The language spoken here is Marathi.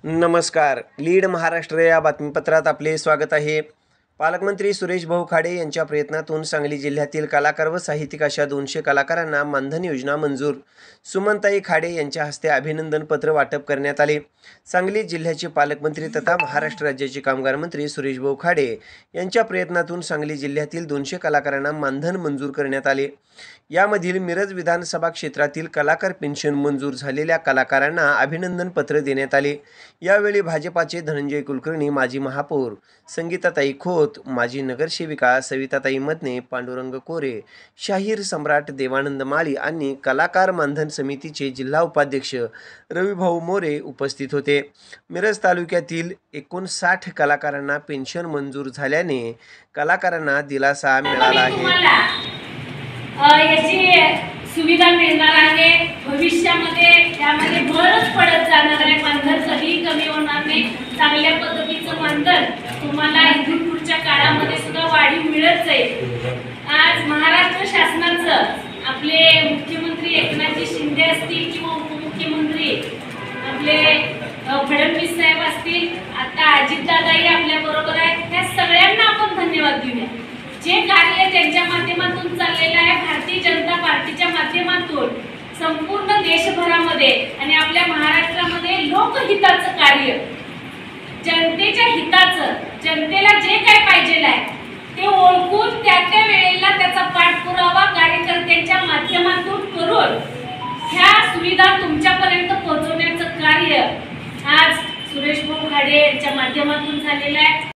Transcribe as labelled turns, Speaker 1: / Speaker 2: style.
Speaker 1: नमस्कार. लीड महाराष्ट्र या बातमीपत्रात आपले स्वागत आहे. पालकमंत्री सुरेश भाऊ खाडे यांच्या प्रयत्नातून सांगली जिल्ह्यातील कलाकार व साहित्यिक अशा 200 कलाकारांना मानधन योजना मंजूर. सुमनताई खाडे यांच्या हस्ते अभिनंदन पत्र वाटप करण्यात आले. सांगली जिल्ह्याचे पालकमंत्री तथा महाराष्ट्र राज्याचे कामगार मंत्री सुरेश भाऊ खाडे यांच्या प्रयत्नातून सांगली जिल्ह्यातील 200 कलाकारांना मानधन मंजूर करण्यात आले. यामधील मिरज विधानसभा क्षेत्रातील कलाकार पेन्शन मंजूर झालेल्या कलाकारांना अभिनंदन पत्र देण्यात आले. यावेळी भाजपाचे धनंजय कुलकर्णी, माजी महापौर संगीताताई खोत, माजी नगरसेविका सविताताई मदने, पांडुरंग कोरे, शाहीर सम्राट देवानंद माळी आणि कलाकार मानधन समितीचे जिल्हा उपाध्यक्ष रविभाऊ मोरे उपस्थित होते. मिरज तालुक्यातील 59 कलाकारांना पेन्शन मंजूर झाल्याने कलाकारांना दिलासा मिळाला आहे.
Speaker 2: याची सुविधा मिळणार आहे. भविष्यामध्ये त्यामध्ये भरच पडत जाणार आहे. मानधन कधीही कमी होणार नाही. चांगल्या पद्धतीचं मानधन तुम्हाला इथून पुढच्या काळामध्ये सुद्धा वाढीव मिळत जाईल. आज महाराष्ट्र शासनाचं आपले मुख्यमंत्री एकनाथजी शिंदे असतील किंवा उपमुख्यमंत्री आपले फडणवीस साहेब असतील, आता अजितदादाही आपल्या बरोबर आहेत, त्या सगळ्यांना आपण धन्यवाद देऊया. जे कार्य त्यांच्या माध्यमातून चाललेलं आहे, भारतीय जनता पार्टीच्या माध्यमातून संपूर्ण देशभरामध्ये आणि आपल्या महाराष्ट्रामध्ये लोकहिताचं कार्य, जनतेच्या हिताचं, जनतेला जे काय पाहिजे आहे ते ओळखून त्या वेळेला त्याचा पाठपुरावा कार्यकर्त्यांच्या माध्यमातून करून ह्या सुविधा तुमच्यापर्यंत पोहोचवण्याचं कार्य आज सुरेश भाऊ खाडे यांच्या माध्यमातून झालेलं आहे.